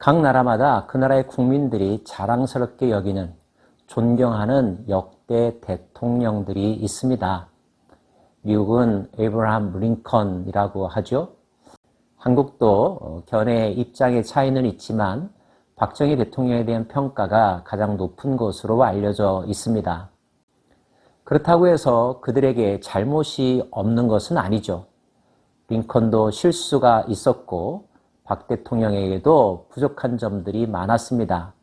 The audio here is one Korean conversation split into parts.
각 나라마다 그 나라의 국민들이 자랑스럽게 여기는, 존경하는 역대 대통령들이 있습니다. 미국은 에이브러함 링컨이라고 하죠. 한국도 견해 입장의 차이는 있지만 박정희 대통령에 대한 평가가 가장 높은 것으로 알려져 있습니다. 그렇다고 해서 그들에게 잘못이 없는 것은 아니죠. 링컨도 실수가 있었고 박 대통령에게도 부족한 점들이 많았습니다.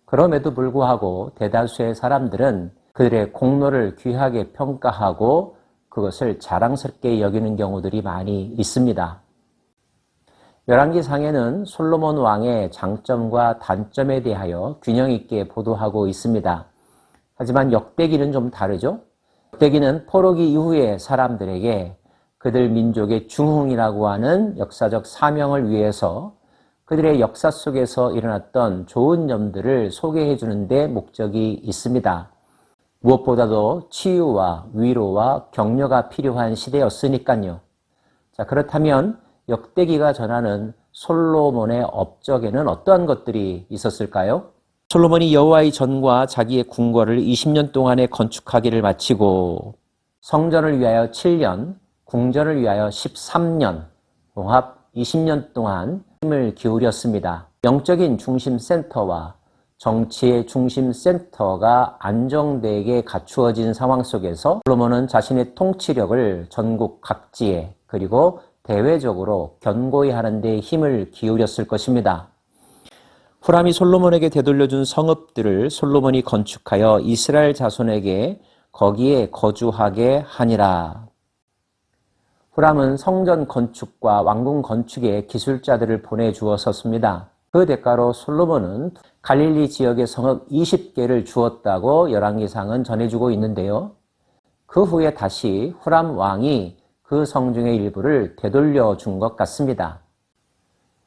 그럼에도 불구하고 대다수의 사람들은 그들의 공로를 귀하게 평가하고 그것을 자랑스럽게 여기는 경우들이 많이 있습니다. 열왕기상에는 솔로몬 왕의 장점과 단점에 대하여 균형 있게 보도하고 있습니다. 하지만 역대기는 좀 다르죠. 역대기는 포로기 이후의 사람들에게 그들 민족의 중흥이라고 하는 역사적 사명을 위해서 그들의 역사 속에서 일어났던 좋은 점들을 소개해 주는 데 목적이 있습니다. 무엇보다도 치유와 위로와 격려가 필요한 시대였으니까요. 자, 그렇다면 역대기가 전하는 솔로몬의 업적에는 어떠한 것들이 있었을까요? 솔로몬이 여호와의 전과 자기의 궁궐을 20년 동안에 건축하기를 마치고 성전을 위하여 7년, 궁전을 위하여 13년, 종합 20년 동안 힘을 기울였습니다. 영적인 중심센터와 정치의 중심센터가 안정되게 갖추어진 상황 속에서 솔로몬은 자신의 통치력을 전국 각지에 그리고 대외적으로 견고히 하는 데 힘을 기울였을 것입니다. 후람이 솔로몬에게 되돌려준 성읍들을 솔로몬이 건축하여 이스라엘 자손에게 거기에 거주하게 하니라. 후람은 성전 건축과 왕궁 건축에 기술자들을 보내주었었습니다. 그 대가로 솔로몬은 갈릴리 지역의 성읍 20개를 주었다고 열왕기상은 전해주고 있는데요. 그 후에 다시 후람 왕이 그 성중의 일부를 되돌려 준 것 같습니다.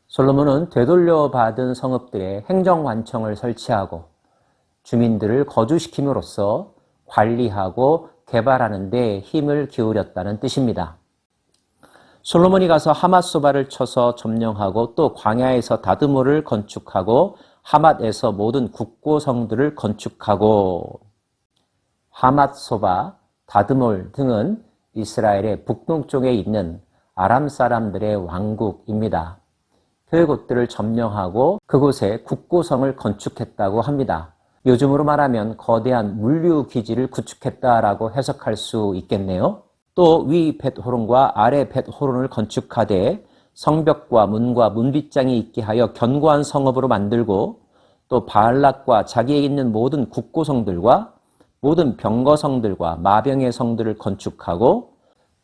솔로몬은 되돌려 받은 성읍들에 행정관청을 설치하고 주민들을 거주시킴으로써 관리하고 개발하는 데 힘을 기울였다는 뜻입니다. 솔로몬이 가서 하맛소바를 쳐서 점령하고 또 광야에서 다드모를 건축하고 하맛에서 모든 국고성들을 건축하고 하맛소바, 다드몰 등은 이스라엘의 북동쪽에 있는 아람 사람들의 왕국입니다. 그곳들을 점령하고 그곳에 국고성을 건축했다고 합니다. 요즘으로 말하면 거대한 물류기지를 구축했다라고 해석할 수 있겠네요. 또 위 벳호론과 아래 벳호론을 건축하되 성벽과 문과 문빗장이 있게 하여 견고한 성읍으로 만들고 또 바알락과 자기에게 있는 모든 국고성들과 모든 병거성들과 마병의 성들을 건축하고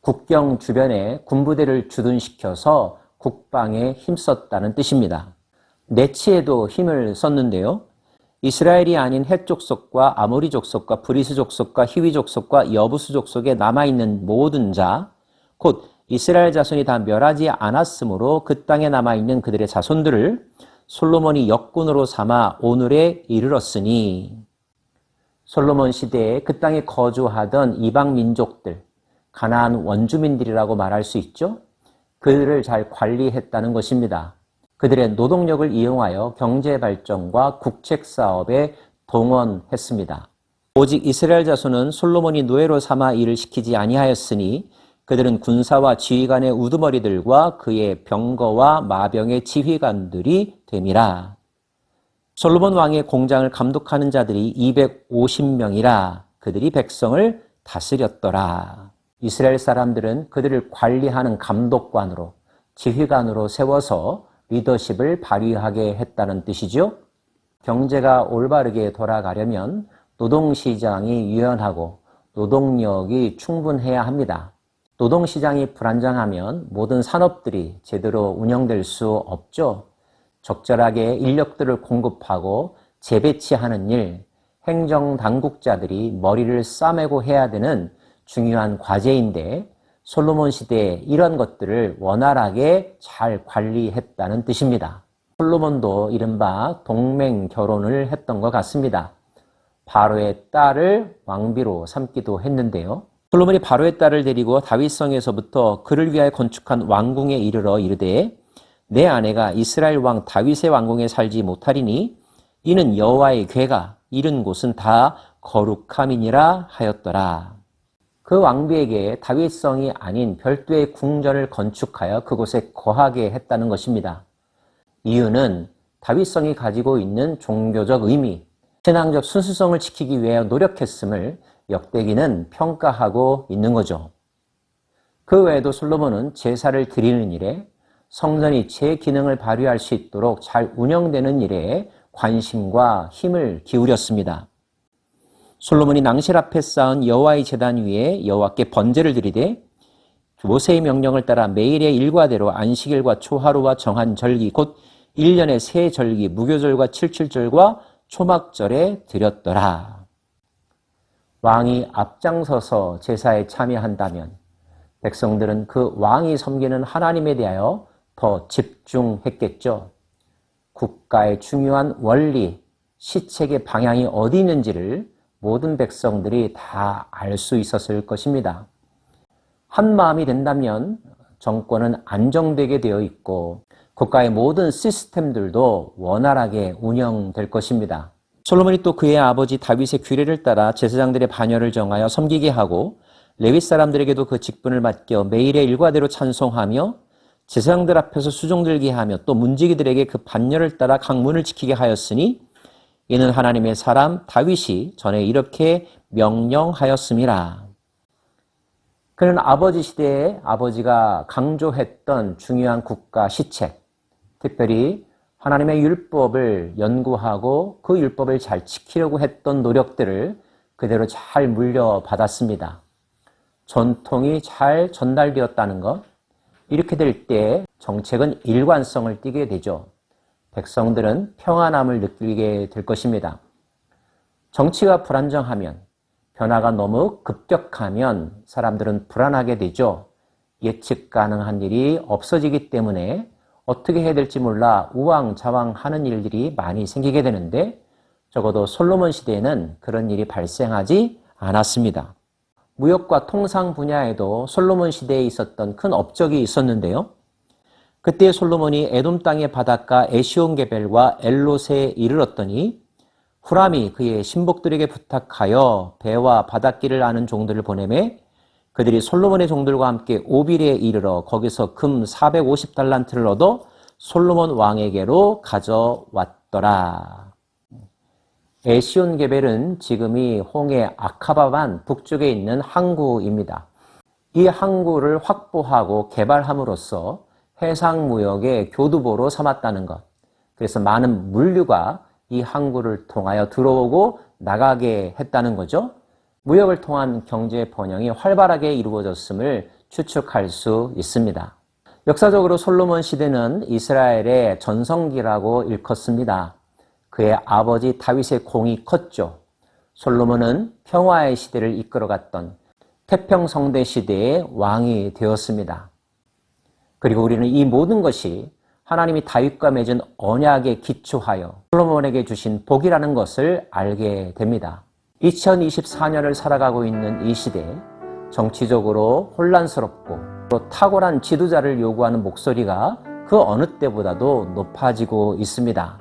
국경 주변에 군부대를 주둔시켜서 국방에 힘썼다는 뜻입니다. 내치에도 힘을 썼는데요. 이스라엘이 아닌 헷 족속과 아모리 족속과 브리스 족속과 히위 족속과 여부수 족속에 남아있는 모든 자, 곧 이스라엘 자손이 다 멸하지 않았으므로 그 땅에 남아있는 그들의 자손들을 솔로몬이 역군으로 삼아 오늘에 이르렀으니 솔로몬 시대에 그 땅에 거주하던 이방 민족들, 가나안 원주민들이라고 말할 수 있죠. 그들을 잘 관리했다는 것입니다. 그들의 노동력을 이용하여 경제 발전과 국책 사업에 동원했습니다. 오직 이스라엘 자손은 솔로몬이 노예로 삼아 일을 시키지 아니하였으니 그들은 군사와 지휘관의 우두머리들과 그의 병거와 마병의 지휘관들이 됨이라. 솔로몬 왕의 공장을 감독하는 자들이 250명이라 그들이 백성을 다스렸더라. 이스라엘 사람들은 그들을 관리하는 감독관으로 지휘관으로 세워서 리더십을 발휘하게 했다는 뜻이죠. 경제가 올바르게 돌아가려면 노동시장이 유연하고 노동력이 충분해야 합니다. 노동시장이 불안정하면 모든 산업들이 제대로 운영될 수 없죠. 적절하게 인력들을 공급하고 재배치하는 일, 행정당국자들이 머리를 싸매고 해야 되는 중요한 과제인데 솔로몬 시대에 이런 것들을 원활하게 잘 관리했다는 뜻입니다. 솔로몬도 이른바 동맹 결혼을 했던 것 같습니다. 바로의 딸을 왕비로 삼기도 했는데요. 솔로몬이 바로의 딸을 데리고 다윗성에서부터 그를 위하여 건축한 왕궁에 이르러 이르되 내 아내가 이스라엘 왕 다윗의 왕궁에 살지 못하리니 이는 여호와의 궤가 이른 곳은 다 거룩함이니라 하였더라. 그 왕비에게 다윗성이 아닌 별도의 궁전을 건축하여 그곳에 거하게 했다는 것입니다. 이유는 다윗성이 가지고 있는 종교적 의미, 신앙적 순수성을 지키기 위해 노력했음을 역대기는 평가하고 있는 거죠. 그 외에도 솔로몬은 제사를 드리는 일에, 성전이 제 기능을 발휘할 수 있도록 잘 운영되는 일에 관심과 힘을 기울였습니다. 솔로몬이 낭실 앞에 쌓은 여호와의 제단 위에 여호와께 번제를 드리되 모세의 명령을 따라 매일의 일과대로 안식일과 초하루와 정한 절기 곧 1년의 세 절기 무교절과 칠칠절과 초막절에 드렸더라. 왕이 앞장서서 제사에 참여한다면 백성들은 그 왕이 섬기는 하나님에 대하여 더 집중했겠죠. 국가의 중요한 원리, 시책의 방향이 어디 있는지를 모든 백성들이 다 알 수 있었을 것입니다. 한 마음이 된다면 정권은 안정되게 되어 있고 국가의 모든 시스템들도 원활하게 운영될 것입니다. 솔로몬이 또 그의 아버지 다윗의 규례를 따라 제사장들의 반열을 정하여 섬기게 하고 레위 사람들에게도 그 직분을 맡겨 매일의 일과대로 찬송하며 제사장들 앞에서 수종 들게 하며 또 문지기들에게 그 반열을 따라 강문을 지키게 하였으니 이는 하나님의 사람 다윗이 전에 이렇게 명령하였음이라. 그는 아버지 시대에 아버지가 강조했던 중요한 국가 시책, 특별히 하나님의 율법을 연구하고 그 율법을 잘 지키려고 했던 노력들을 그대로 잘 물려받았습니다. 전통이 잘 전달되었다는 것, 이렇게 될 때 정책은 일관성을 띠게 되죠. 백성들은 평안함을 느끼게 될 것입니다. 정치가 불안정하면, 변화가 너무 급격하면 사람들은 불안하게 되죠. 예측 가능한 일이 없어지기 때문에 어떻게 해야 될지 몰라 우왕좌왕하는 일들이 많이 생기게 되는데 적어도 솔로몬 시대에는 그런 일이 발생하지 않았습니다. 무역과 통상 분야에도 솔로몬 시대에 있었던 큰 업적이 있었는데요. 그때 솔로몬이 에돔 땅의 바닷가 에시온게벨과 엘롯에 이르렀더니 후람이 그의 신복들에게 부탁하여 배와 바닷길을 아는 종들을 보내매 그들이 솔로몬의 종들과 함께 오빌에 이르러 거기서 금 450달란트를 얻어 솔로몬 왕에게로 가져왔더라. 에시온게벨은 지금이 홍해 아카바반 북쪽에 있는 항구입니다. 이 항구를 확보하고 개발함으로써 해상무역의 교두보로 삼았다는 것. 그래서 많은 물류가 이 항구를 통하여 들어오고 나가게 했다는 거죠. 무역을 통한 경제 번영이 활발하게 이루어졌음을 추측할 수 있습니다. 역사적으로 솔로몬 시대는 이스라엘의 전성기라고 일컫습니다. 그의 아버지 다윗의 공이 컸죠. 솔로몬은 평화의 시대를 이끌어갔던 태평성대 시대의 왕이 되었습니다. 그리고 우리는 이 모든 것이 하나님이 다윗과 맺은 언약에 기초하여 솔로몬에게 주신 복이라는 것을 알게 됩니다. 2024년을 살아가고 있는 이 시대에 정치적으로 혼란스럽고 또 탁월한 지도자를 요구하는 목소리가 그 어느 때보다도 높아지고 있습니다.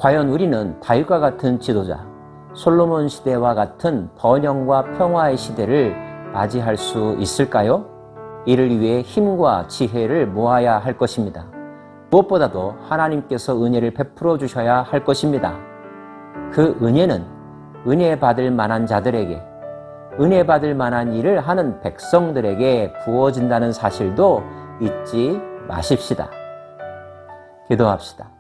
과연 우리는 다윗과 같은 지도자, 솔로몬 시대와 같은 번영과 평화의 시대를 맞이할 수 있을까요? 이를 위해 힘과 지혜를 모아야 할 것입니다. 무엇보다도 하나님께서 은혜를 베풀어 주셔야 할 것입니다. 그 은혜는 은혜 받을 만한 자들에게, 은혜 받을 만한 일을 하는 백성들에게 부어진다는 사실도 잊지 마십시다. 기도합시다.